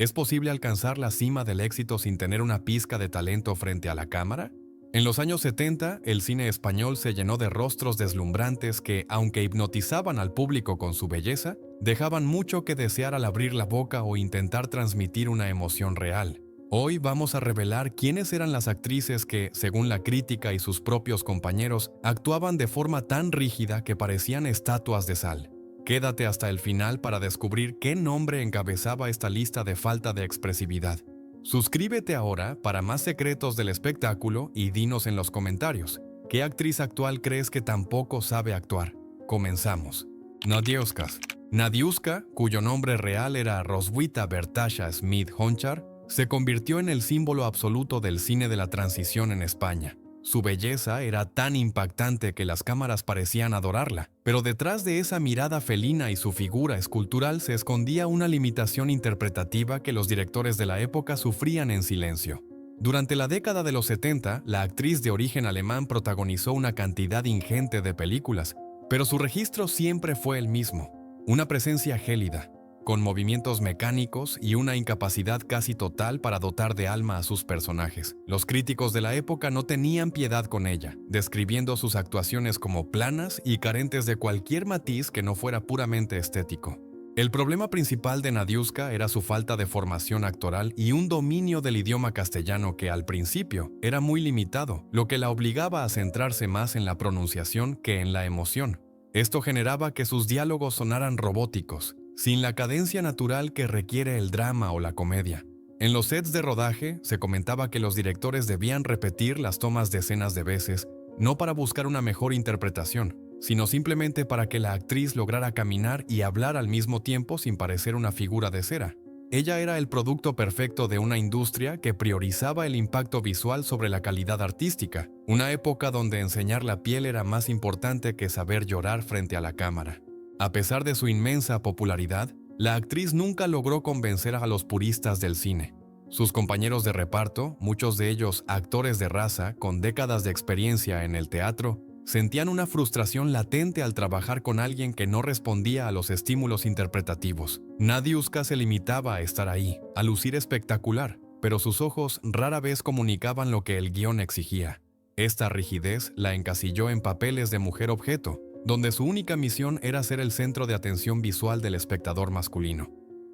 ¿Es posible alcanzar la cima del éxito sin tener una pizca de talento frente a la cámara? En los años 70, el cine español se llenó de rostros deslumbrantes que, aunque hipnotizaban al público con su belleza, dejaban mucho que desear al abrir la boca o intentar transmitir una emoción real. Hoy vamos a revelar quiénes eran las actrices que, según la crítica y sus propios compañeros, actuaban de forma tan rígida que parecían estatuas de sal. Quédate hasta el final para descubrir qué nombre encabezaba esta lista de falta de expresividad. Suscríbete ahora para más secretos del espectáculo y dinos en los comentarios, ¿qué actriz actual crees que tampoco sabe actuar? Comenzamos. Nadiuska. Nadiuska, cuyo nombre real era Roswitha Bertasha Smith Honchar, se convirtió en el símbolo absoluto del cine de la transición en España. Su belleza era tan impactante que las cámaras parecían adorarla, pero detrás de esa mirada felina y su figura escultural se escondía una limitación interpretativa que los directores de la época sufrían en silencio. Durante la década de los 70, la actriz de origen alemán protagonizó una cantidad ingente de películas, pero su registro siempre fue el mismo: una presencia gélida, con movimientos mecánicos y una incapacidad casi total para dotar de alma a sus personajes. Los críticos de la época no tenían piedad con ella, describiendo sus actuaciones como planas y carentes de cualquier matiz que no fuera puramente estético. El problema principal de Nadiuska era su falta de formación actoral y un dominio del idioma castellano que al principio era muy limitado, lo que la obligaba a centrarse más en la pronunciación que en la emoción. Esto generaba que sus diálogos sonaran robóticos, sin la cadencia natural que requiere el drama o la comedia. En los sets de rodaje se comentaba que los directores debían repetir las tomas decenas de veces, no para buscar una mejor interpretación, sino simplemente para que la actriz lograra caminar y hablar al mismo tiempo sin parecer una figura de cera. Ella era el producto perfecto de una industria que priorizaba el impacto visual sobre la calidad artística, una época donde enseñar la piel era más importante que saber llorar frente a la cámara. A pesar de su inmensa popularidad, la actriz nunca logró convencer a los puristas del cine. Sus compañeros de reparto, muchos de ellos actores de raza con décadas de experiencia en el teatro, sentían una frustración latente al trabajar con alguien que no respondía a los estímulos interpretativos. Nadiuska se limitaba a estar ahí, a lucir espectacular, pero sus ojos rara vez comunicaban lo que el guión exigía. Esta rigidez la encasilló en papeles de mujer objeto, donde su única misión era ser el centro de atención visual del espectador masculino.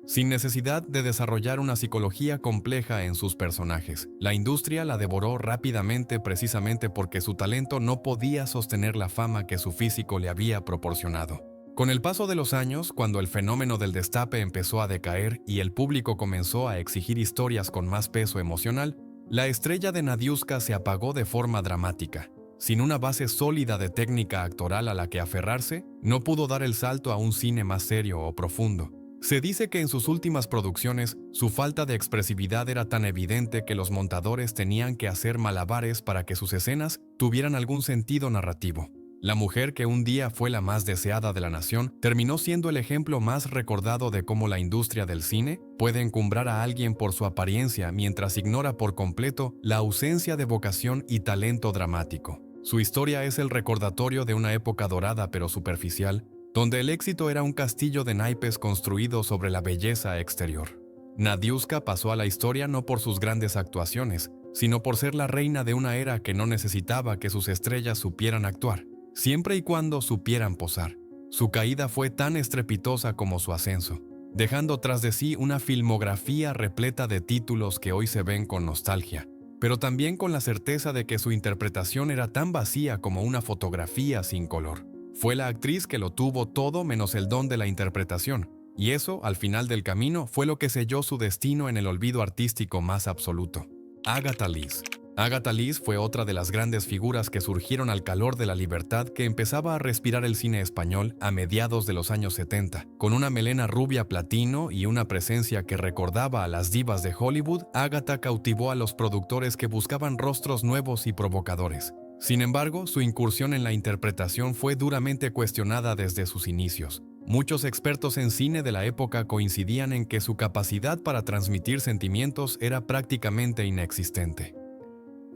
Sin necesidad de desarrollar una psicología compleja en sus personajes, la industria la devoró rápidamente precisamente porque su talento no podía sostener la fama que su físico le había proporcionado. Con el paso de los años, cuando el fenómeno del destape empezó a decaer y el público comenzó a exigir historias con más peso emocional, la estrella de Nadiuska se apagó de forma dramática. Sin una base sólida de técnica actoral a la que aferrarse, no pudo dar el salto a un cine más serio o profundo. Se dice que en sus últimas producciones, su falta de expresividad era tan evidente que los montadores tenían que hacer malabares para que sus escenas tuvieran algún sentido narrativo. La mujer que un día fue la más deseada de la nación terminó siendo el ejemplo más recordado de cómo la industria del cine puede encumbrar a alguien por su apariencia mientras ignora por completo la ausencia de vocación y talento dramático. Su historia es el recordatorio de una época dorada pero superficial, donde el éxito era un castillo de naipes construido sobre la belleza exterior. Nadiuska pasó a la historia no por sus grandes actuaciones, sino por ser la reina de una era que no necesitaba que sus estrellas supieran actuar, siempre y cuando supieran posar. Su caída fue tan estrepitosa como su ascenso, dejando tras de sí una filmografía repleta de títulos que hoy se ven con nostalgia, pero también con la certeza de que su interpretación era tan vacía como una fotografía sin color. Fue la actriz que lo tuvo todo menos el don de la interpretación, y eso, al final del camino, fue lo que selló su destino en el olvido artístico más absoluto. Agatha Lees. Agatha Lees fue otra de las grandes figuras que surgieron al calor de la libertad que empezaba a respirar el cine español a mediados de los años 70. Con una melena rubia platino y una presencia que recordaba a las divas de Hollywood, Agatha cautivó a los productores que buscaban rostros nuevos y provocadores. Sin embargo, su incursión en la interpretación fue duramente cuestionada desde sus inicios. Muchos expertos en cine de la época coincidían en que su capacidad para transmitir sentimientos era prácticamente inexistente.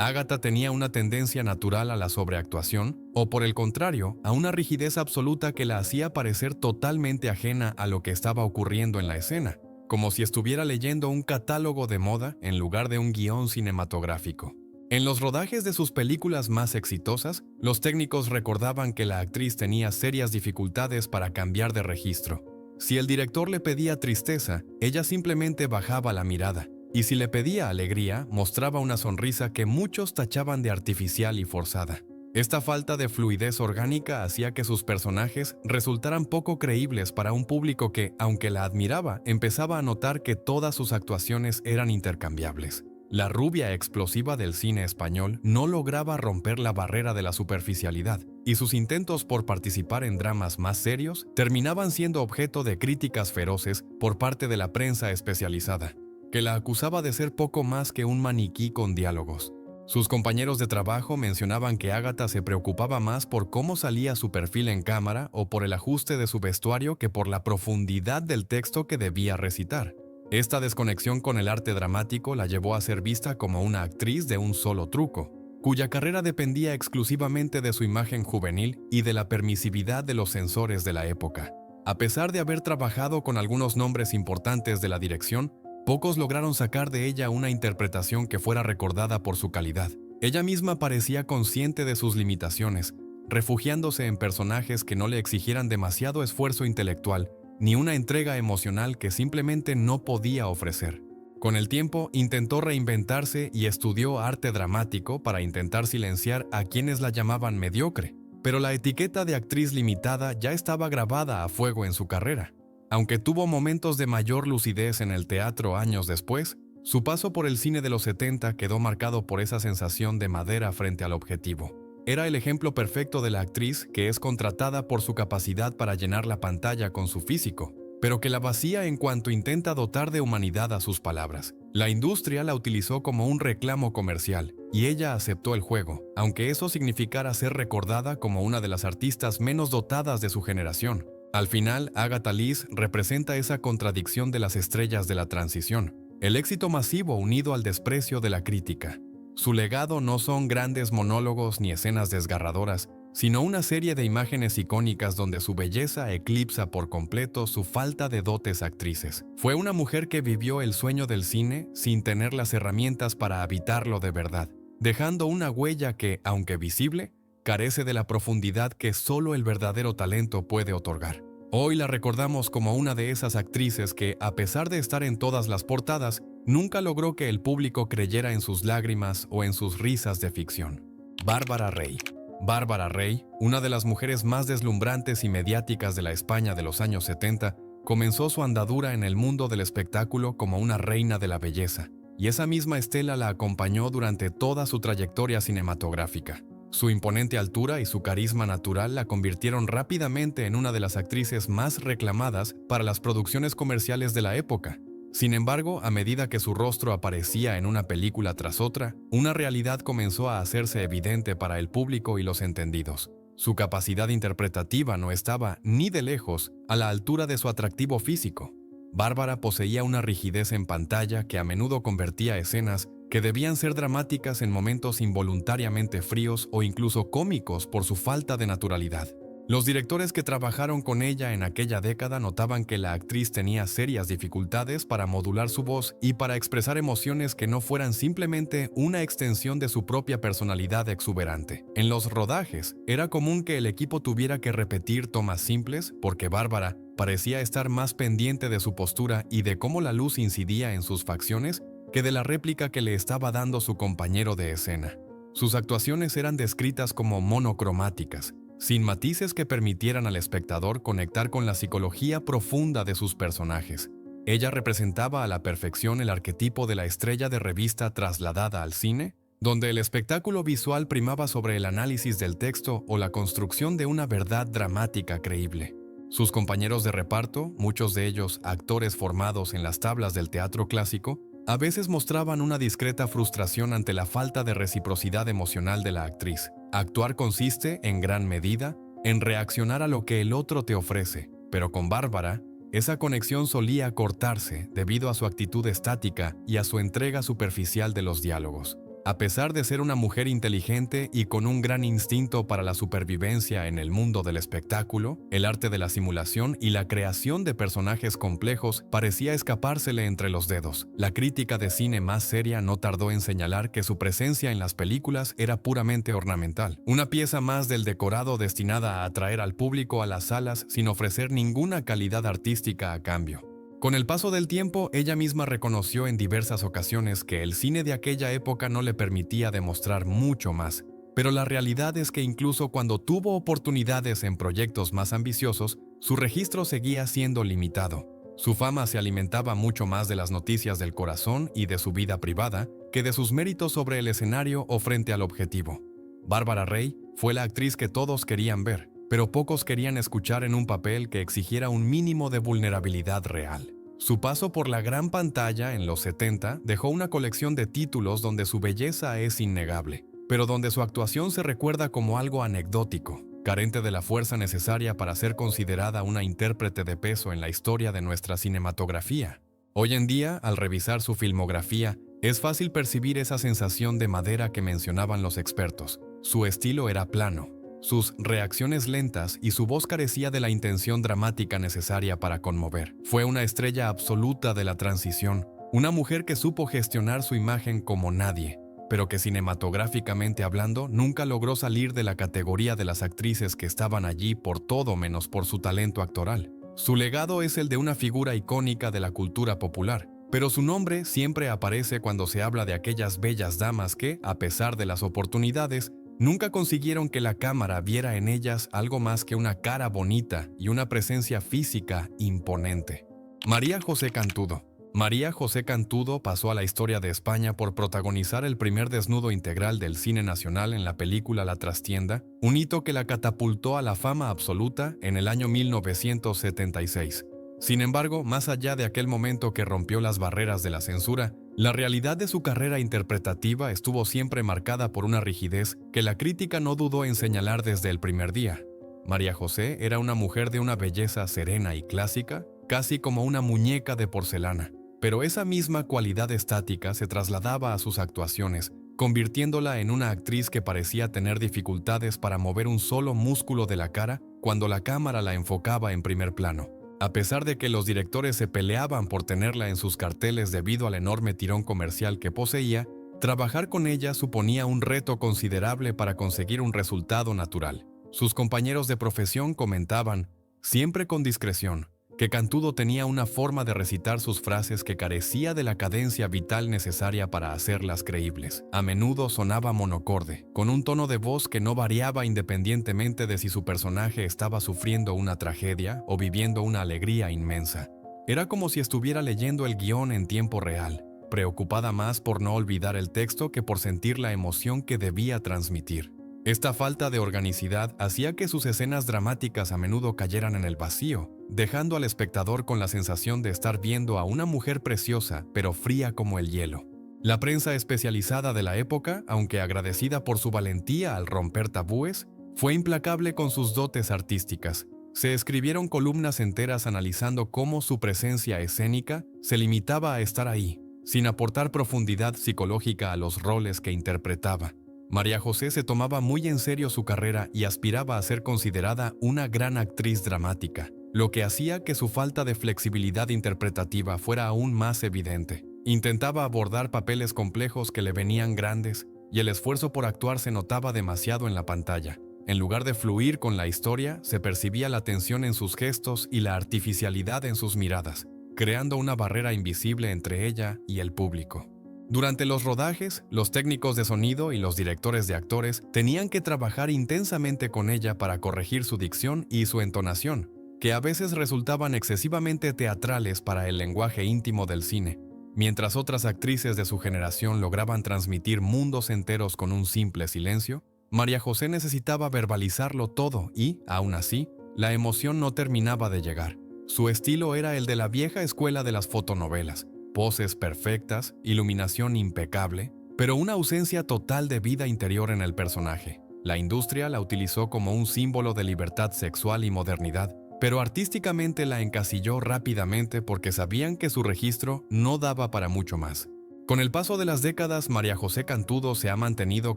Agatha tenía una tendencia natural a la sobreactuación, o por el contrario, a una rigidez absoluta que la hacía parecer totalmente ajena a lo que estaba ocurriendo en la escena. como si estuviera leyendo un catálogo de moda en lugar de un guión cinematográfico. En los rodajes de sus películas más exitosas, los técnicos recordaban que la actriz tenía serias dificultades para cambiar de registro. Si el director le pedía tristeza, ella simplemente bajaba la mirada, y si le pedía alegría, mostraba una sonrisa que muchos tachaban de artificial y forzada. Esta falta de fluidez orgánica hacía que sus personajes resultaran poco creíbles para un público que, aunque la admiraba, empezaba a notar que todas sus actuaciones eran intercambiables. La rubia explosiva del cine español no lograba romper la barrera de la superficialidad, y sus intentos por participar en dramas más serios terminaban siendo objeto de críticas feroces por parte de la prensa especializada, que la acusaba de ser poco más que un maniquí con diálogos. Sus compañeros de trabajo mencionaban que Ágata se preocupaba más por cómo salía su perfil en cámara o por el ajuste de su vestuario que por la profundidad del texto que debía recitar. Esta desconexión con el arte dramático la llevó a ser vista como una actriz de un solo truco, cuya carrera dependía exclusivamente de su imagen juvenil y de la permisividad de los censores de la época. A pesar de haber trabajado con algunos nombres importantes de la dirección, pocos lograron sacar de ella una interpretación que fuera recordada por su calidad. Ella misma parecía consciente de sus limitaciones, refugiándose en personajes que no le exigieran demasiado esfuerzo intelectual ni una entrega emocional que simplemente no podía ofrecer. Con el tiempo, intentó reinventarse y estudió arte dramático para intentar silenciar a quienes la llamaban mediocre, pero la etiqueta de actriz limitada ya estaba grabada a fuego en su carrera. Aunque tuvo momentos de mayor lucidez en el teatro años después, su paso por el cine de los 70 quedó marcado por esa sensación de madera frente al objetivo. Era el ejemplo perfecto de la actriz que es contratada por su capacidad para llenar la pantalla con su físico, pero que la vacía en cuanto intenta dotar de humanidad a sus palabras. La industria la utilizó como un reclamo comercial, y ella aceptó el juego, aunque eso significara ser recordada como una de las artistas menos dotadas de su generación. Al final, Agatha Lees representa esa contradicción de las estrellas de la transición, el éxito masivo unido al desprecio de la crítica. Su legado no son grandes monólogos ni escenas desgarradoras, sino una serie de imágenes icónicas donde su belleza eclipsa por completo su falta de dotes actrices. Fue una mujer que vivió el sueño del cine sin tener las herramientas para habitarlo de verdad, dejando una huella que, aunque visible, carece de la profundidad que solo el verdadero talento puede otorgar. Hoy la recordamos como una de esas actrices que, a pesar de estar en todas las portadas, nunca logró que el público creyera en sus lágrimas o en sus risas de ficción. Bárbara Rey. Bárbara Rey, una de las mujeres más deslumbrantes y mediáticas de la España de los años 70, comenzó su andadura en el mundo del espectáculo como una reina de la belleza, y esa misma estela la acompañó durante toda su trayectoria cinematográfica. Su imponente altura y su carisma natural la convirtieron rápidamente en una de las actrices más reclamadas para las producciones comerciales de la época. Sin embargo, a medida que su rostro aparecía en una película tras otra, una realidad comenzó a hacerse evidente para el público y los entendidos. Su capacidad interpretativa no estaba, ni de lejos, a la altura de su atractivo físico. Bárbara poseía una rigidez en pantalla que a menudo convertía escenas que debían ser dramáticas en momentos involuntariamente fríos o incluso cómicos por su falta de naturalidad. Los directores que trabajaron con ella en aquella década notaban que la actriz tenía serias dificultades para modular su voz y para expresar emociones que no fueran simplemente una extensión de su propia personalidad exuberante. En los rodajes, era común que el equipo tuviera que repetir tomas simples porque Bárbara parecía estar más pendiente de su postura y de cómo la luz incidía en sus facciones que de la réplica que le estaba dando su compañero de escena. Sus actuaciones eran descritas como monocromáticas, sin matices que permitieran al espectador conectar con la psicología profunda de sus personajes. Ella representaba a la perfección el arquetipo de la estrella de revista trasladada al cine, donde el espectáculo visual primaba sobre el análisis del texto o la construcción de una verdad dramática creíble. Sus compañeros de reparto, muchos de ellos actores formados en las tablas del teatro clásico, a veces mostraban una discreta frustración ante la falta de reciprocidad emocional de la actriz. Actuar consiste, en gran medida, en reaccionar a lo que el otro te ofrece, pero con Bárbara, esa conexión solía cortarse debido a su actitud estática y a su entrega superficial de los diálogos. A pesar de ser una mujer inteligente y con un gran instinto para la supervivencia en el mundo del espectáculo, el arte de la simulación y la creación de personajes complejos parecía escapársele entre los dedos. La crítica de cine más seria no tardó en señalar que su presencia en las películas era puramente ornamental, una pieza más del decorado destinada a atraer al público a las salas sin ofrecer ninguna calidad artística a cambio. Con el paso del tiempo, ella misma reconoció en diversas ocasiones que el cine de aquella época no le permitía demostrar mucho más, pero la realidad es que incluso cuando tuvo oportunidades en proyectos más ambiciosos, su registro seguía siendo limitado. Su fama se alimentaba mucho más de las noticias del corazón y de su vida privada que de sus méritos sobre el escenario o frente al objetivo. Bárbara Rey fue la actriz que todos querían ver, pero pocos querían escuchar en un papel que exigiera un mínimo de vulnerabilidad real. Su paso por la gran pantalla en los 70 dejó una colección de títulos donde su belleza es innegable, pero donde su actuación se recuerda como algo anecdótico, carente de la fuerza necesaria para ser considerada una intérprete de peso en la historia de nuestra cinematografía. Hoy en día, al revisar su filmografía, es fácil percibir esa sensación de madera que mencionaban los expertos. Su estilo era plano, sus reacciones lentas y su voz carecía de la intención dramática necesaria para conmover. Fue una estrella absoluta de la transición, una mujer que supo gestionar su imagen como nadie, pero que cinematográficamente hablando nunca logró salir de la categoría de las actrices que estaban allí por todo menos por su talento actoral. Su legado es el de una figura icónica de la cultura popular, pero su nombre siempre aparece cuando se habla de aquellas bellas damas que, a pesar de las oportunidades, nunca consiguieron que la cámara viera en ellas algo más que una cara bonita y una presencia física imponente. María José Cantudo. María José Cantudo pasó a la historia de España por protagonizar el primer desnudo integral del cine nacional en la película La Trastienda, un hito que la catapultó a la fama absoluta en el año 1976. Sin embargo, más allá de aquel momento que rompió las barreras de la censura, la realidad de su carrera interpretativa estuvo siempre marcada por una rigidez que la crítica no dudó en señalar desde el primer día. María José era una mujer de una belleza serena y clásica, casi como una muñeca de porcelana, pero esa misma cualidad estática se trasladaba a sus actuaciones, convirtiéndola en una actriz que parecía tener dificultades para mover un solo músculo de la cara cuando la cámara la enfocaba en primer plano. A pesar de que los directores se peleaban por tenerla en sus carteles debido al enorme tirón comercial que poseía, trabajar con ella suponía un reto considerable para conseguir un resultado natural. Sus compañeros de profesión comentaban, siempre con discreción, que Cantudo tenía una forma de recitar sus frases que carecía de la cadencia vital necesaria para hacerlas creíbles. A menudo sonaba monocorde, con un tono de voz que no variaba independientemente de si su personaje estaba sufriendo una tragedia o viviendo una alegría inmensa. Era como si estuviera leyendo el guión en tiempo real, preocupada más por no olvidar el texto que por sentir la emoción que debía transmitir. Esta falta de organicidad hacía que sus escenas dramáticas a menudo cayeran en el vacío, dejando al espectador con la sensación de estar viendo a una mujer preciosa, pero fría como el hielo. La prensa especializada de la época, aunque agradecida por su valentía al romper tabúes, fue implacable con sus dotes artísticas. Se escribieron columnas enteras analizando cómo su presencia escénica se limitaba a estar ahí, sin aportar profundidad psicológica a los roles que interpretaba. María José se tomaba muy en serio su carrera y aspiraba a ser considerada una gran actriz dramática, lo que hacía que su falta de flexibilidad interpretativa fuera aún más evidente. Intentaba abordar papeles complejos que le venían grandes, y el esfuerzo por actuar se notaba demasiado en la pantalla. En lugar de fluir con la historia, se percibía la tensión en sus gestos y la artificialidad en sus miradas, creando una barrera invisible entre ella y el público. Durante los rodajes, los técnicos de sonido y los directores de actores tenían que trabajar intensamente con ella para corregir su dicción y su entonación, que a veces resultaban excesivamente teatrales para el lenguaje íntimo del cine, mientras otras actrices de su generación lograban transmitir mundos enteros con un simple silencio. María José necesitaba verbalizarlo todo y, aún así, la emoción no terminaba de llegar. Su estilo era el de la vieja escuela de las fotonovelas, poses perfectas, iluminación impecable, pero una ausencia total de vida interior en el personaje. La industria la utilizó como un símbolo de libertad sexual y modernidad, pero artísticamente la encasilló rápidamente porque sabían que su registro no daba para mucho más. Con el paso de las décadas, María José Cantudo se ha mantenido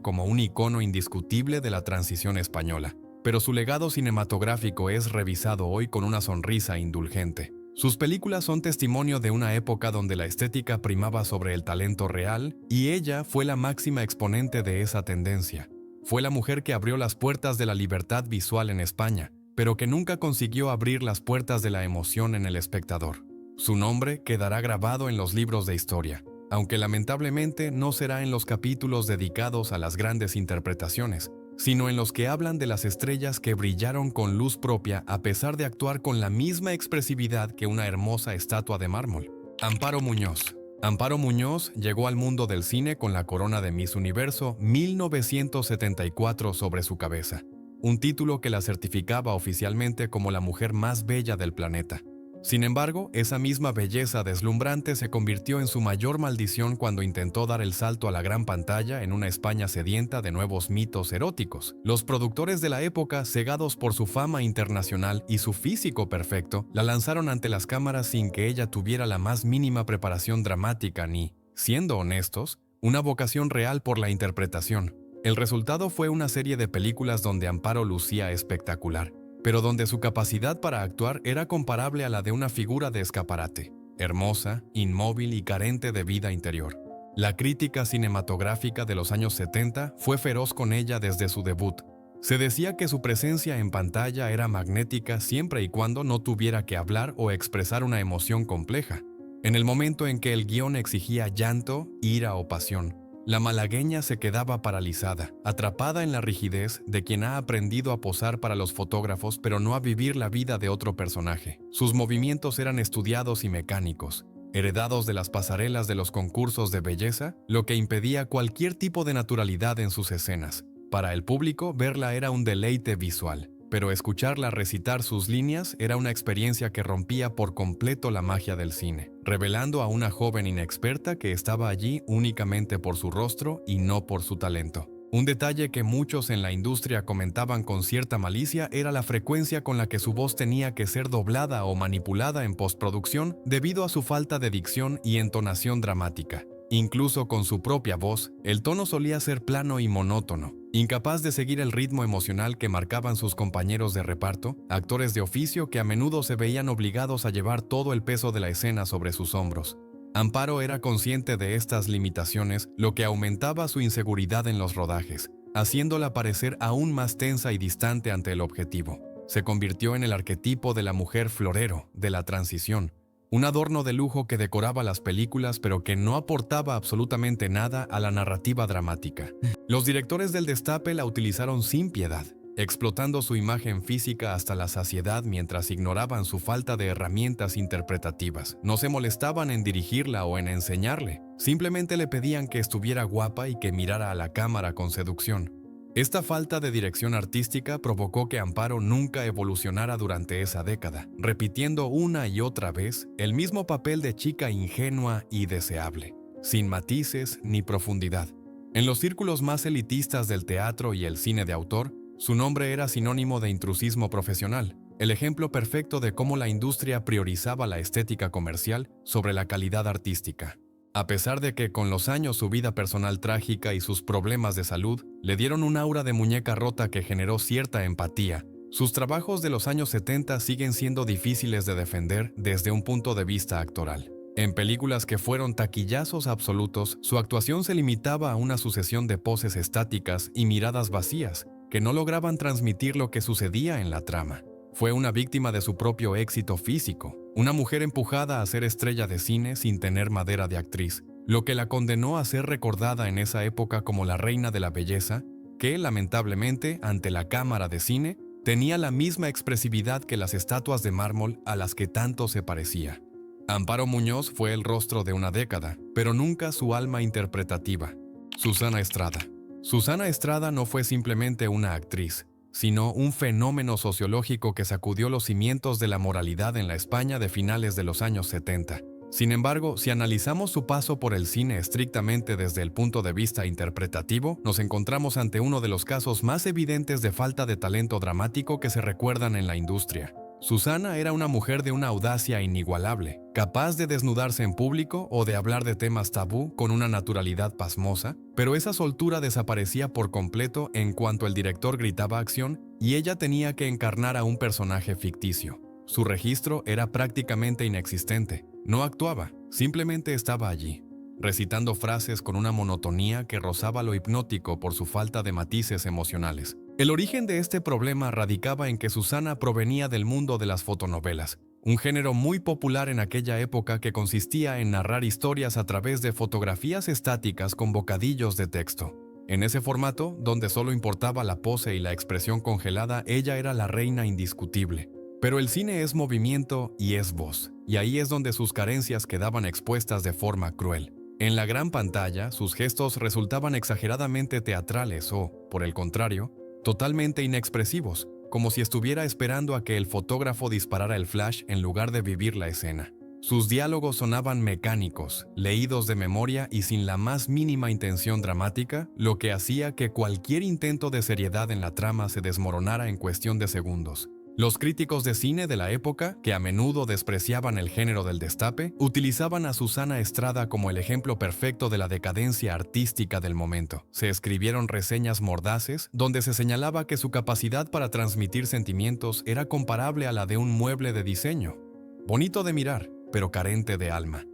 como un icono indiscutible de la transición española, pero su legado cinematográfico es revisado hoy con una sonrisa indulgente. Sus películas son testimonio de una época donde la estética primaba sobre el talento real, y ella fue la máxima exponente de esa tendencia. Fue la mujer que abrió las puertas de la libertad visual en España, pero que nunca consiguió abrir las puertas de la emoción en el espectador. Su nombre quedará grabado en los libros de historia, aunque lamentablemente no será en los capítulos dedicados a las grandes interpretaciones, sino en los que hablan de las estrellas que brillaron con luz propia a pesar de actuar con la misma expresividad que una hermosa estatua de mármol. Amparo Muñoz. Amparo Muñoz llegó al mundo del cine con la corona de Miss Universo 1974 sobre su cabeza, un título que la certificaba oficialmente como la mujer más bella del planeta. Sin embargo, esa misma belleza deslumbrante se convirtió en su mayor maldición cuando intentó dar el salto a la gran pantalla en una España sedienta de nuevos mitos eróticos. Los productores de la época, cegados por su fama internacional y su físico perfecto, la lanzaron ante las cámaras sin que ella tuviera la más mínima preparación dramática ni, siendo honestos, una vocación real por la interpretación. El resultado fue una serie de películas donde Amparo lucía espectacular, pero donde su capacidad para actuar era comparable a la de una figura de escaparate, hermosa, inmóvil y carente de vida interior. La crítica cinematográfica de los años 70 fue feroz con ella desde su debut. Se decía que su presencia en pantalla era magnética siempre y cuando no tuviera que hablar o expresar una emoción compleja. En el momento en que el guión exigía llanto, ira o pasión, la malagueña se quedaba paralizada, atrapada en la rigidez de quien ha aprendido a posar para los fotógrafos pero no a vivir la vida de otro personaje. Sus movimientos eran estudiados y mecánicos, heredados de las pasarelas de los concursos de belleza, lo que impedía cualquier tipo de naturalidad en sus escenas. Para el público, verla era un deleite visual, pero escucharla recitar sus líneas era una experiencia que rompía por completo la magia del cine, revelando a una joven inexperta que estaba allí únicamente por su rostro y no por su talento. Un detalle que muchos en la industria comentaban con cierta malicia era la frecuencia con la que su voz tenía que ser doblada o manipulada en postproducción debido a su falta de dicción y entonación dramática. Incluso con su propia voz, el tono solía ser plano y monótono, incapaz de seguir el ritmo emocional que marcaban sus compañeros de reparto, actores de oficio que a menudo se veían obligados a llevar todo el peso de la escena sobre sus hombros. Amparo era consciente de estas limitaciones, lo que aumentaba su inseguridad en los rodajes, haciéndola parecer aún más tensa y distante ante el objetivo. Se convirtió en el arquetipo de la mujer florero, de la transición, un adorno de lujo que decoraba las películas pero que no aportaba absolutamente nada a la narrativa dramática. Los directores del Destape la utilizaron sin piedad, explotando su imagen física hasta la saciedad mientras ignoraban su falta de herramientas interpretativas. No se molestaban en dirigirla o en enseñarle, simplemente le pedían que estuviera guapa y que mirara a la cámara con seducción. Esta falta de dirección artística provocó que Amparo nunca evolucionara durante esa década, repitiendo una y otra vez el mismo papel de chica ingenua y deseable, sin matices ni profundidad. En los círculos más elitistas del teatro y el cine de autor, su nombre era sinónimo de intrusismo profesional, el ejemplo perfecto de cómo la industria priorizaba la estética comercial sobre la calidad artística. A pesar de que con los años su vida personal trágica y sus problemas de salud le dieron un aura de muñeca rota que generó cierta empatía, sus trabajos de los años 70 siguen siendo difíciles de defender desde un punto de vista actoral. En películas que fueron taquillazos absolutos, su actuación se limitaba a una sucesión de poses estáticas y miradas vacías, que no lograban transmitir lo que sucedía en la trama. Fue una víctima de su propio éxito físico, una mujer empujada a ser estrella de cine sin tener madera de actriz, lo que la condenó a ser recordada en esa época como la reina de la belleza, que, lamentablemente, ante la cámara de cine, tenía la misma expresividad que las estatuas de mármol a las que tanto se parecía. Amparo Muñoz fue el rostro de una década, pero nunca su alma interpretativa. Susana Estrada. Susana Estrada no fue simplemente una actriz, sino un fenómeno sociológico que sacudió los cimientos de la moralidad en la España de finales de los años 70. Sin embargo, si analizamos su paso por el cine estrictamente desde el punto de vista interpretativo, nos encontramos ante uno de los casos más evidentes de falta de talento dramático que se recuerdan en la industria. Susana era una mujer de una audacia inigualable, capaz de desnudarse en público o de hablar de temas tabú con una naturalidad pasmosa, pero esa soltura desaparecía por completo en cuanto el director gritaba acción y ella tenía que encarnar a un personaje ficticio. Su registro era prácticamente inexistente, no actuaba, simplemente estaba allí, recitando frases con una monotonía que rozaba lo hipnótico por su falta de matices emocionales. El origen de este problema radicaba en que Susana provenía del mundo de las fotonovelas, un género muy popular en aquella época que consistía en narrar historias a través de fotografías estáticas con bocadillos de texto. En ese formato, donde solo importaba la pose y la expresión congelada, ella era la reina indiscutible. Pero el cine es movimiento y es voz, y ahí es donde sus carencias quedaban expuestas de forma cruel. En la gran pantalla, sus gestos resultaban exageradamente teatrales o, por el contrario, totalmente inexpresivos, como si estuviera esperando a que el fotógrafo disparara el flash en lugar de vivir la escena. Sus diálogos sonaban mecánicos, leídos de memoria y sin la más mínima intención dramática, lo que hacía que cualquier intento de seriedad en la trama se desmoronara en cuestión de segundos. Los críticos de cine de la época, que a menudo despreciaban el género del destape, utilizaban a Susana Estrada como el ejemplo perfecto de la decadencia artística del momento. Se escribieron reseñas mordaces donde se señalaba que su capacidad para transmitir sentimientos era comparable a la de un mueble de diseño. Bonito de mirar, pero carente de alma.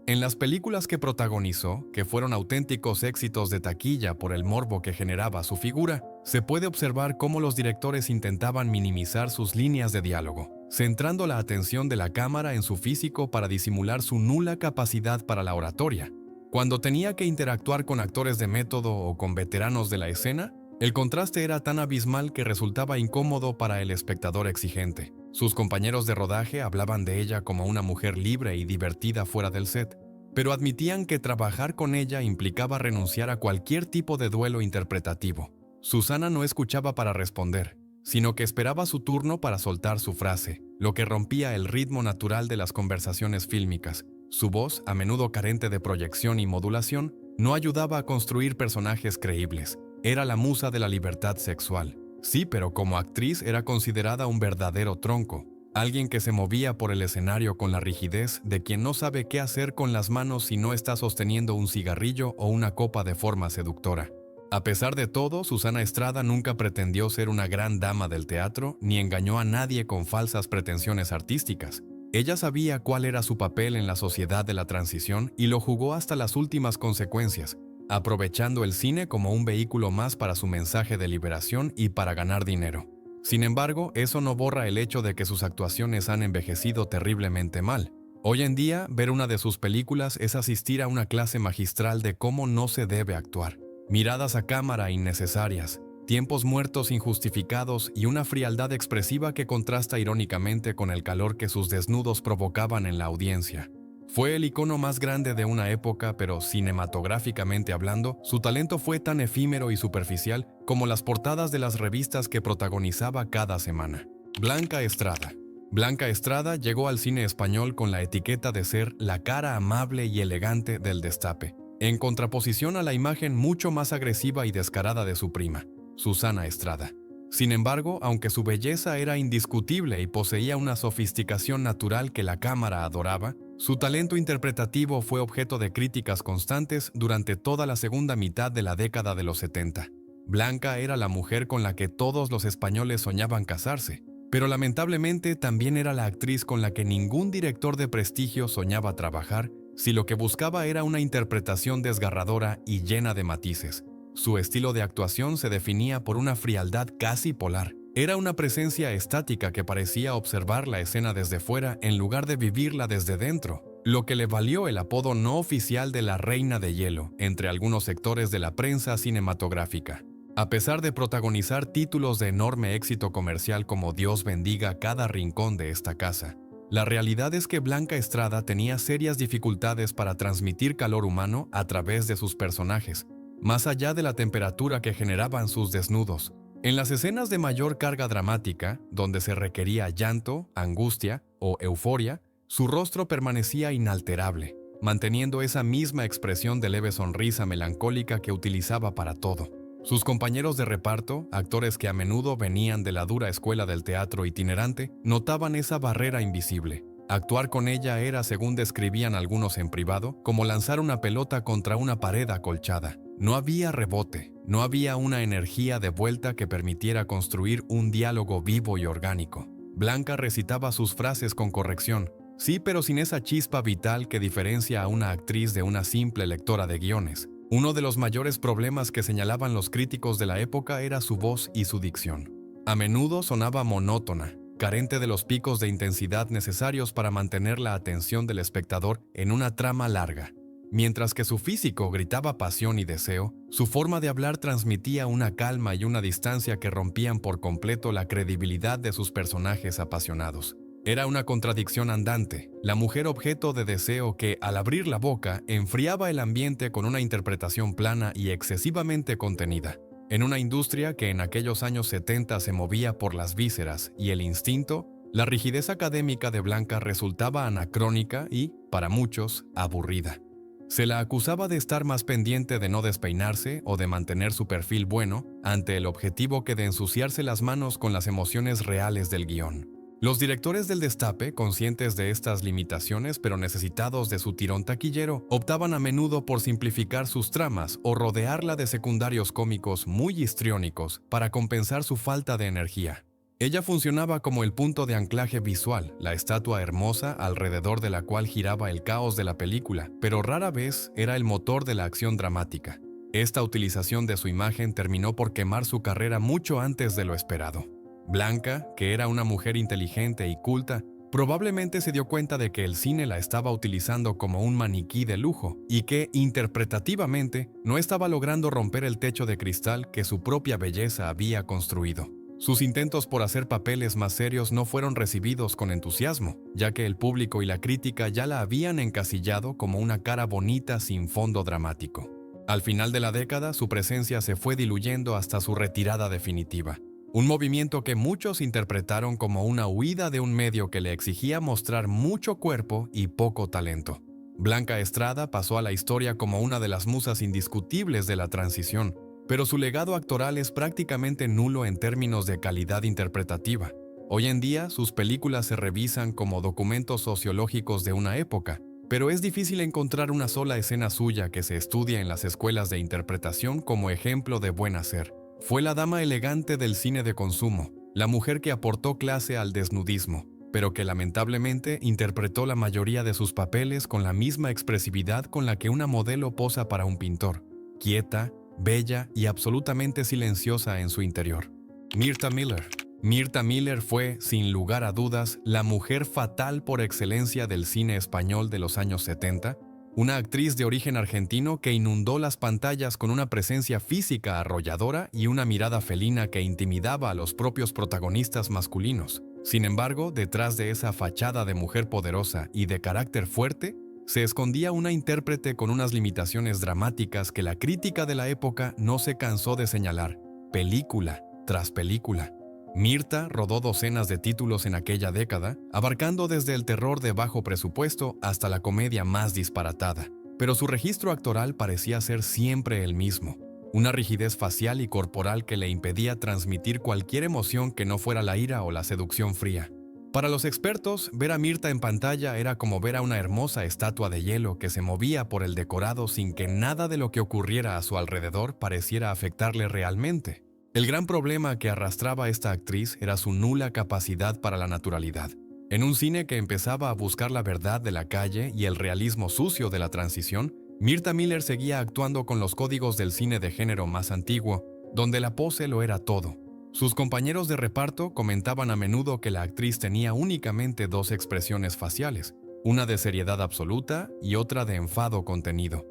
En las películas que protagonizó, que fueron auténticos éxitos de taquilla por el morbo que generaba su figura, se puede observar cómo los directores intentaban minimizar sus líneas de diálogo, centrando la atención de la cámara en su físico para disimular su nula capacidad para la oratoria. Cuando tenía que interactuar con actores de método o con veteranos de la escena, el contraste era tan abismal que resultaba incómodo para el espectador exigente. Sus compañeros de rodaje hablaban de ella como una mujer libre y divertida fuera del set, pero admitían que trabajar con ella implicaba renunciar a cualquier tipo de duelo interpretativo. Susana no escuchaba para responder, sino que esperaba su turno para soltar su frase, lo que rompía el ritmo natural de las conversaciones fílmicas. Su voz, a menudo carente de proyección y modulación, no ayudaba a construir personajes creíbles. Era la musa de la libertad sexual. Sí, pero como actriz era considerada un verdadero tronco, alguien que se movía por el escenario con la rigidez de quien no sabe qué hacer con las manos si no está sosteniendo un cigarrillo o una copa de forma seductora. A pesar de todo, Susana Estrada nunca pretendió ser una gran dama del teatro ni engañó a nadie con falsas pretensiones artísticas. Ella sabía cuál era su papel en la sociedad de la transición y lo jugó hasta las últimas consecuencias, aprovechando el cine como un vehículo más para su mensaje de liberación y para ganar dinero. Sin embargo, eso no borra el hecho de que sus actuaciones han envejecido terriblemente mal. Hoy en día, ver una de sus películas es asistir a una clase magistral de cómo no se debe actuar. Miradas a cámara innecesarias, tiempos muertos injustificados y una frialdad expresiva que contrasta irónicamente con el calor que sus desnudos provocaban en la audiencia. Fue el icono más grande de una época, pero cinematográficamente hablando, su talento fue tan efímero y superficial como las portadas de las revistas que protagonizaba cada semana. Blanca Estrada. Blanca Estrada llegó al cine español con la etiqueta de ser la cara amable y elegante del destape, en contraposición a la imagen mucho más agresiva y descarada de su prima, Susana Estrada. Sin embargo, aunque su belleza era indiscutible y poseía una sofisticación natural que la cámara adoraba, su talento interpretativo fue objeto de críticas constantes durante toda la segunda mitad de la década de los 70. Blanca era la mujer con la que todos los españoles soñaban casarse, pero lamentablemente también era la actriz con la que ningún director de prestigio soñaba trabajar si lo que buscaba era una interpretación desgarradora y llena de matices. Su estilo de actuación se definía por una frialdad casi polar. Era una presencia estática que parecía observar la escena desde fuera en lugar de vivirla desde dentro, lo que le valió el apodo no oficial de la Reina de Hielo entre algunos sectores de la prensa cinematográfica. A pesar de protagonizar títulos de enorme éxito comercial como Dios bendiga cada rincón de esta casa, la realidad es que Blanca Estrada tenía serias dificultades para transmitir calor humano a través de sus personajes, más allá de la temperatura que generaban sus desnudos. En las escenas de mayor carga dramática, donde se requería llanto, angustia o euforia, su rostro permanecía inalterable, manteniendo esa misma expresión de leve sonrisa melancólica que utilizaba para todo. Sus compañeros de reparto, actores que a menudo venían de la dura escuela del teatro itinerante, notaban esa barrera invisible. Actuar con ella era, según describían algunos en privado, como lanzar una pelota contra una pared acolchada. No había rebote, no había una energía de vuelta que permitiera construir un diálogo vivo y orgánico. Blanca recitaba sus frases con corrección, sí, pero sin esa chispa vital que diferencia a una actriz de una simple lectora de guiones. Uno de los mayores problemas que señalaban los críticos de la época era su voz y su dicción. A menudo sonaba monótona, carente de los picos de intensidad necesarios para mantener la atención del espectador en una trama larga. Mientras que su físico gritaba pasión y deseo, su forma de hablar transmitía una calma y una distancia que rompían por completo la credibilidad de sus personajes apasionados. Era una contradicción andante, la mujer objeto de deseo que, al abrir la boca, enfriaba el ambiente con una interpretación plana y excesivamente contenida. En una industria que en aquellos años 70 se movía por las vísceras y el instinto, la rigidez académica de Blanca resultaba anacrónica y, para muchos, aburrida. Se la acusaba de estar más pendiente de no despeinarse o de mantener su perfil bueno ante el objetivo que de ensuciarse las manos con las emociones reales del guión. Los directores del Destape, conscientes de estas limitaciones pero necesitados de su tirón taquillero, optaban a menudo por simplificar sus tramas o rodearla de secundarios cómicos muy histriónicos para compensar su falta de energía. Ella funcionaba como el punto de anclaje visual, la estatua hermosa alrededor de la cual giraba el caos de la película, pero rara vez era el motor de la acción dramática. Esta utilización de su imagen terminó por quemar su carrera mucho antes de lo esperado. Blanca, que era una mujer inteligente y culta, probablemente se dio cuenta de que el cine la estaba utilizando como un maniquí de lujo y que, interpretativamente, no estaba logrando romper el techo de cristal que su propia belleza había construido. Sus intentos por hacer papeles más serios no fueron recibidos con entusiasmo, ya que el público y la crítica ya la habían encasillado como una cara bonita sin fondo dramático. Al final de la década, su presencia se fue diluyendo hasta su retirada definitiva. Un movimiento que muchos interpretaron como una huida de un medio que le exigía mostrar mucho cuerpo y poco talento. Blanca Estrada pasó a la historia como una de las musas indiscutibles de la transición, pero su legado actoral es prácticamente nulo en términos de calidad interpretativa. Hoy en día, sus películas se revisan como documentos sociológicos de una época, pero es difícil encontrar una sola escena suya que se estudia en las escuelas de interpretación como ejemplo de buen hacer. Fue la dama elegante del cine de consumo, la mujer que aportó clase al desnudismo, pero que lamentablemente interpretó la mayoría de sus papeles con la misma expresividad con la que una modelo posa para un pintor, quieta, bella y absolutamente silenciosa en su interior. Myrta Miller. Myrta Miller fue, sin lugar a dudas, la mujer fatal por excelencia del cine español de los años 70, una actriz de origen argentino que inundó las pantallas con una presencia física arrolladora y una mirada felina que intimidaba a los propios protagonistas masculinos. Sin embargo, detrás de esa fachada de mujer poderosa y de carácter fuerte, se escondía una intérprete con unas limitaciones dramáticas que la crítica de la época no se cansó de señalar, película tras película. Myrta rodó docenas de títulos en aquella década, abarcando desde el terror de bajo presupuesto hasta la comedia más disparatada. Pero su registro actoral parecía ser siempre el mismo, una rigidez facial y corporal que le impedía transmitir cualquier emoción que no fuera la ira o la seducción fría. Para los expertos, ver a Myrta en pantalla era como ver a una hermosa estatua de hielo que se movía por el decorado sin que nada de lo que ocurriera a su alrededor pareciera afectarle realmente. El gran problema que arrastraba esta actriz era su nula capacidad para la naturalidad. En un cine que empezaba a buscar la verdad de la calle y el realismo sucio de la transición, Myrta Miller seguía actuando con los códigos del cine de género más antiguo, donde la pose lo era todo. Sus compañeros de reparto comentaban a menudo que la actriz tenía únicamente dos expresiones faciales, una de seriedad absoluta y otra de enfado contenido.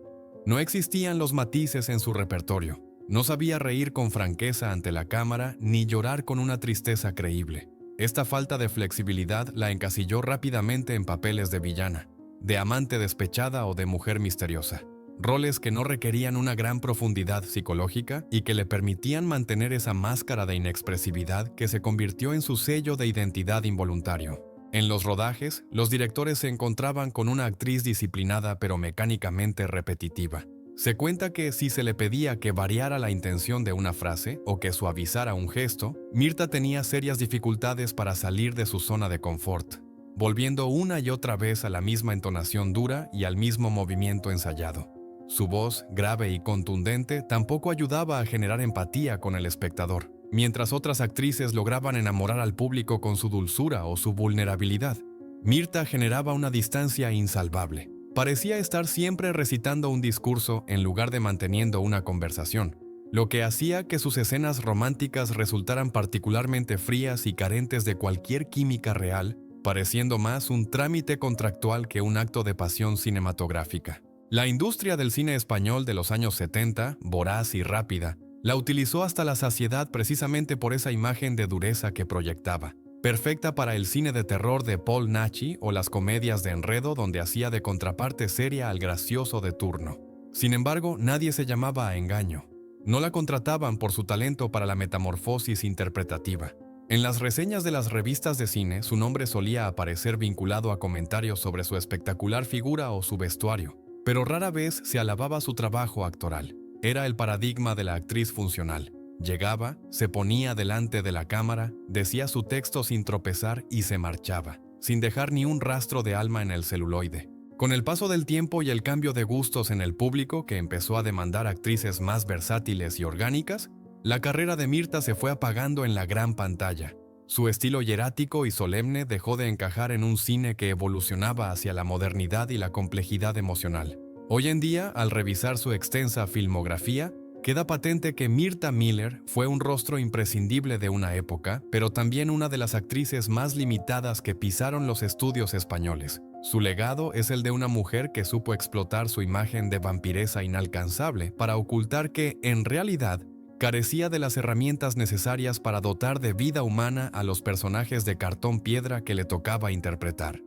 No existían los matices en su repertorio. No sabía reír con franqueza ante la cámara ni llorar con una tristeza creíble. Esta falta de flexibilidad la encasilló rápidamente en papeles de villana, de amante despechada o de mujer misteriosa. Roles que no requerían una gran profundidad psicológica y que le permitían mantener esa máscara de inexpresividad que se convirtió en su sello de identidad involuntario. En los rodajes, los directores se encontraban con una actriz disciplinada pero mecánicamente repetitiva. Se cuenta que si se le pedía que variara la intención de una frase o que suavizara un gesto, Mirtha tenía serias dificultades para salir de su zona de confort, volviendo una y otra vez a la misma entonación dura y al mismo movimiento ensayado. Su voz, grave y contundente, tampoco ayudaba a generar empatía con el espectador, mientras otras actrices lograban enamorar al público con su dulzura o su vulnerabilidad. Mirtha generaba una distancia insalvable. Parecía estar siempre recitando un discurso en lugar de manteniendo una conversación, lo que hacía que sus escenas románticas resultaran particularmente frías y carentes de cualquier química real, pareciendo más un trámite contractual que un acto de pasión cinematográfica. La industria del cine español de los años 70, voraz y rápida, la utilizó hasta la saciedad precisamente por esa imagen de dureza que proyectaba, perfecta para el cine de terror de Paul Naschy o las comedias de enredo donde hacía de contraparte seria al gracioso de turno. Sin embargo, nadie se llamaba a engaño. No la contrataban por su talento para la metamorfosis interpretativa. En las reseñas de las revistas de cine, su nombre solía aparecer vinculado a comentarios sobre su espectacular figura o su vestuario, pero rara vez se alababa su trabajo actoral. Era el paradigma de la actriz funcional. Llegaba, se ponía delante de la cámara, decía su texto sin tropezar y se marchaba, sin dejar ni un rastro de alma en el celuloide. Con el paso del tiempo y el cambio de gustos en el público que empezó a demandar actrices más versátiles y orgánicas, la carrera de Mirtha se fue apagando en la gran pantalla. Su estilo hierático y solemne dejó de encajar en un cine que evolucionaba hacia la modernidad y la complejidad emocional. Hoy en día, al revisar su extensa filmografía, queda patente que Mirtha Miller fue un rostro imprescindible de una época, pero también una de las actrices más limitadas que pisaron los estudios españoles. Su legado es el de una mujer que supo explotar su imagen de vampiresa inalcanzable para ocultar que, en realidad, carecía de las herramientas necesarias para dotar de vida humana a los personajes de cartón piedra que le tocaba interpretar.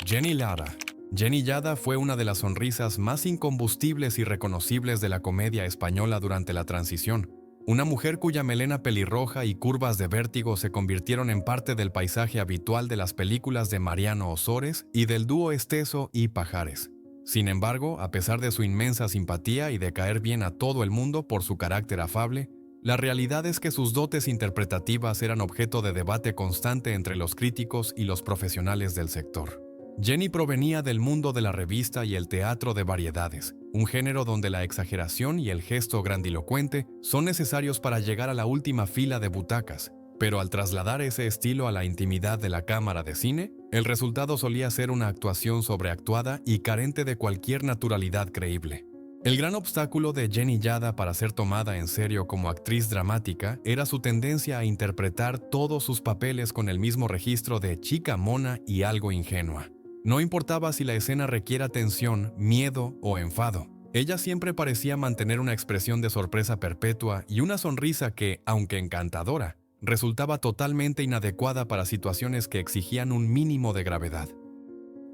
Jenny Lada. Jenny Lada fue una de las sonrisas más incombustibles y reconocibles de la comedia española durante la transición. Una mujer cuya melena pelirroja y curvas de vértigo se convirtieron en parte del paisaje habitual de las películas de Mariano Ozores y del dúo Esteso y Pajares. Sin embargo, a pesar de su inmensa simpatía y de caer bien a todo el mundo por su carácter afable, la realidad es que sus dotes interpretativas eran objeto de debate constante entre los críticos y los profesionales del sector. Jenny provenía del mundo de la revista y el teatro de variedades, un género donde la exageración y el gesto grandilocuente son necesarios para llegar a la última fila de butacas, pero al trasladar ese estilo a la intimidad de la cámara de cine, el resultado solía ser una actuación sobreactuada y carente de cualquier naturalidad creíble. El gran obstáculo de Jenny Lada para ser tomada en serio como actriz dramática era su tendencia a interpretar todos sus papeles con el mismo registro de chica mona y algo ingenua. No importaba si la escena requiera tensión, miedo o enfado. Ella siempre parecía mantener una expresión de sorpresa perpetua y una sonrisa que, aunque encantadora, resultaba totalmente inadecuada para situaciones que exigían un mínimo de gravedad.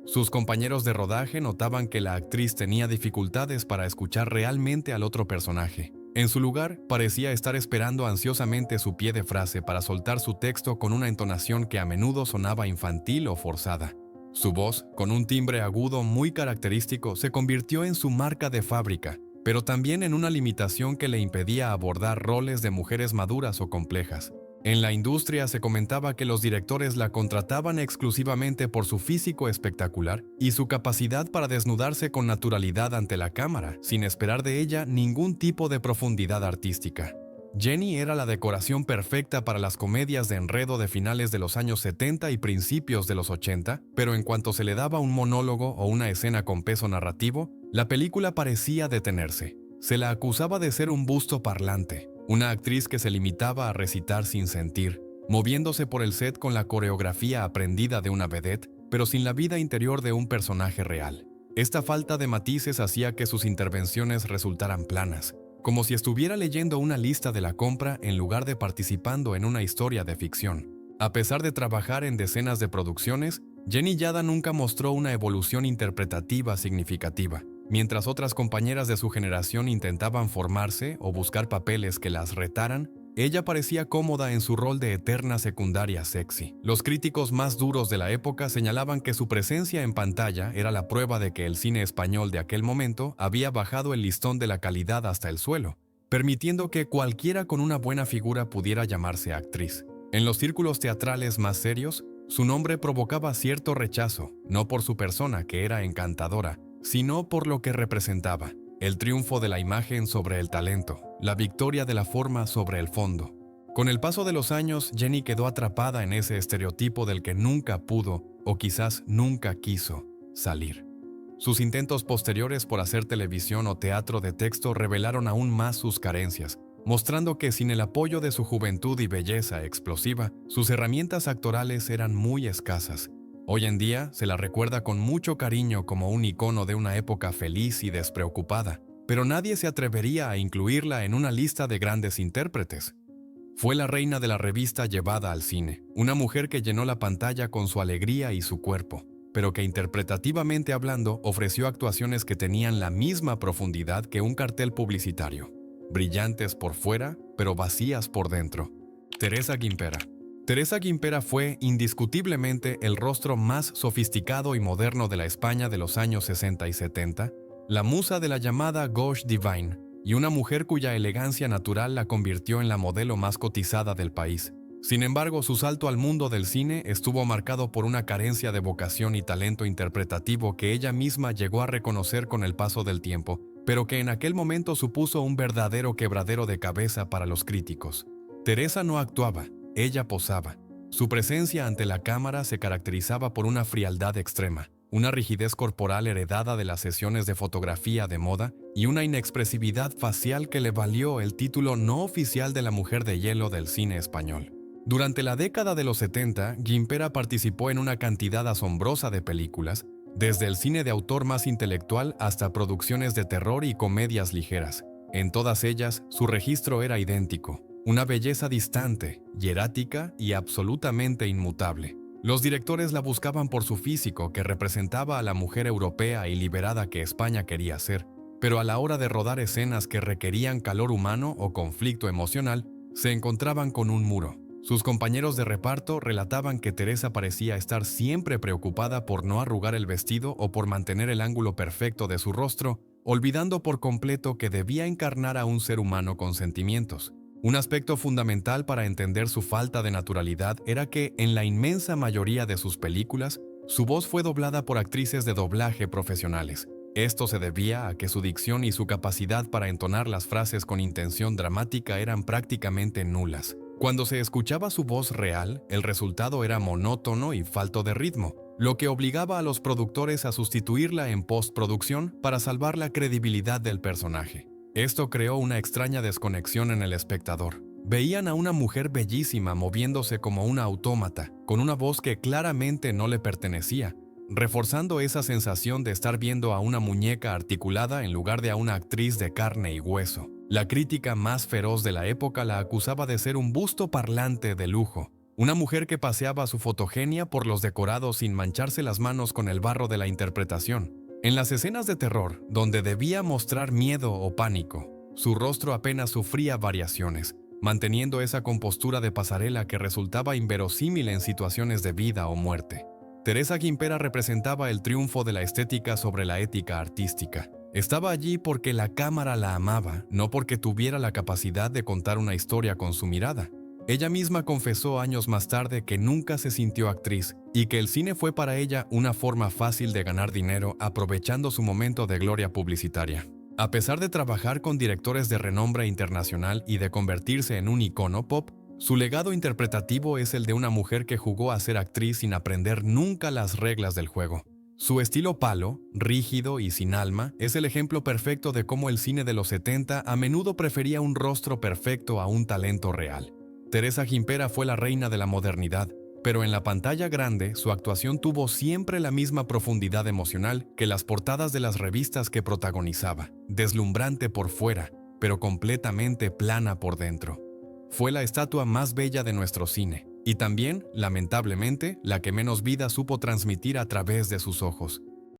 Sus compañeros de rodaje notaban que la actriz tenía dificultades para escuchar realmente al otro personaje. En su lugar, parecía estar esperando ansiosamente su pie de frase para soltar su texto con una entonación que a menudo sonaba infantil o forzada. Su voz, con un timbre agudo muy característico, se convirtió en su marca de fábrica, pero también en una limitación que le impedía abordar roles de mujeres maduras o complejas. En la industria se comentaba que los directores la contrataban exclusivamente por su físico espectacular y su capacidad para desnudarse con naturalidad ante la cámara, sin esperar de ella ningún tipo de profundidad artística. Jenny era la decoración perfecta para las comedias de enredo de finales de los años 70 y principios de los 80, pero en cuanto se le daba un monólogo o una escena con peso narrativo, la película parecía detenerse. Se la acusaba de ser un busto parlante, una actriz que se limitaba a recitar sin sentir, moviéndose por el set con la coreografía aprendida de una vedette, pero sin la vida interior de un personaje real. Esta falta de matices hacía que sus intervenciones resultaran planas, como si estuviera leyendo una lista de la compra en lugar de participando en una historia de ficción. A pesar de trabajar en decenas de producciones, Jenny Lada nunca mostró una evolución interpretativa significativa. Mientras otras compañeras de su generación intentaban formarse o buscar papeles que las retaran, Ella parecía cómoda en su rol de eterna secundaria sexy. Los críticos más duros de la época señalaban que su presencia en pantalla era la prueba de que el cine español de aquel momento había bajado el listón de la calidad hasta el suelo, permitiendo que cualquiera con una buena figura pudiera llamarse actriz. En los círculos teatrales más serios, su nombre provocaba cierto rechazo, no por su persona, que era encantadora, sino por lo que representaba: el triunfo de la imagen sobre el talento, la victoria de la forma sobre el fondo. Con el paso de los años, Jenny quedó atrapada en ese estereotipo del que nunca pudo, o quizás nunca quiso, salir. Sus intentos posteriores por hacer televisión o teatro de texto revelaron aún más sus carencias, mostrando que sin el apoyo de su juventud y belleza explosiva, sus herramientas actorales eran muy escasas. Hoy en día se la recuerda con mucho cariño como un icono de una época feliz y despreocupada, pero nadie se atrevería a incluirla en una lista de grandes intérpretes. Fue la reina de la revista llevada al cine, una mujer que llenó la pantalla con su alegría y su cuerpo, pero que interpretativamente hablando ofreció actuaciones que tenían la misma profundidad que un cartel publicitario, brillantes por fuera, pero vacías por dentro. Teresa Gimpera. Teresa Gimpera fue, indiscutiblemente, el rostro más sofisticado y moderno de la España de los años 60 y 70, la musa de la llamada gauche divine, y una mujer cuya elegancia natural la convirtió en la modelo más cotizada del país. Sin embargo, su salto al mundo del cine estuvo marcado por una carencia de vocación y talento interpretativo que ella misma llegó a reconocer con el paso del tiempo, pero que en aquel momento supuso un verdadero quebradero de cabeza para los críticos. Teresa no actuaba, ella posaba. Su presencia ante la cámara se caracterizaba por una frialdad extrema, una rigidez corporal heredada de las sesiones de fotografía de moda y una inexpresividad facial que le valió el título no oficial de la mujer de hielo del cine español. Durante la década de los 70, Gimpera participó en una cantidad asombrosa de películas, desde el cine de autor más intelectual hasta producciones de terror y comedias ligeras. En todas ellas, su registro era idéntico: una belleza distante, hierática y absolutamente inmutable. Los directores la buscaban por su físico, que representaba a la mujer europea y liberada que España quería ser, pero a la hora de rodar escenas que requerían calor humano o conflicto emocional, se encontraban con un muro. Sus compañeros de reparto relataban que Teresa parecía estar siempre preocupada por no arrugar el vestido o por mantener el ángulo perfecto de su rostro, olvidando por completo que debía encarnar a un ser humano con sentimientos. Un aspecto fundamental para entender su falta de naturalidad era que, en la inmensa mayoría de sus películas, su voz fue doblada por actrices de doblaje profesionales. Esto se debía a que su dicción y su capacidad para entonar las frases con intención dramática eran prácticamente nulas. Cuando se escuchaba su voz real, el resultado era monótono y falto de ritmo, lo que obligaba a los productores a sustituirla en postproducción para salvar la credibilidad del personaje. Esto creó una extraña desconexión en el espectador. Veían a una mujer bellísima moviéndose como una autómata, con una voz que claramente no le pertenecía, reforzando esa sensación de estar viendo a una muñeca articulada en lugar de a una actriz de carne y hueso. La crítica más feroz de la época la acusaba de ser un busto parlante de lujo, una mujer que paseaba su fotogenia por los decorados sin mancharse las manos con el barro de la interpretación. En las escenas de terror, donde debía mostrar miedo o pánico, su rostro apenas sufría variaciones, manteniendo esa compostura de pasarela que resultaba inverosímil en situaciones de vida o muerte. Teresa Gimpera representaba el triunfo de la estética sobre la ética artística. Estaba allí porque la cámara la amaba, no porque tuviera la capacidad de contar una historia con su mirada. Ella misma confesó años más tarde que nunca se sintió actriz y que el cine fue para ella una forma fácil de ganar dinero aprovechando su momento de gloria publicitaria. A pesar de trabajar con directores de renombre internacional y de convertirse en un icono pop, su legado interpretativo es el de una mujer que jugó a ser actriz sin aprender nunca las reglas del juego. Su estilo palo, rígido y sin alma, es el ejemplo perfecto de cómo el cine de los 70 a menudo prefería un rostro perfecto a un talento real. Teresa Gimpera fue la reina de la modernidad, pero en la pantalla grande su actuación tuvo siempre la misma profundidad emocional que las portadas de las revistas que protagonizaba, deslumbrante por fuera, pero completamente plana por dentro. Fue la estatua más bella de nuestro cine, y también, lamentablemente, la que menos vida supo transmitir a través de sus ojos.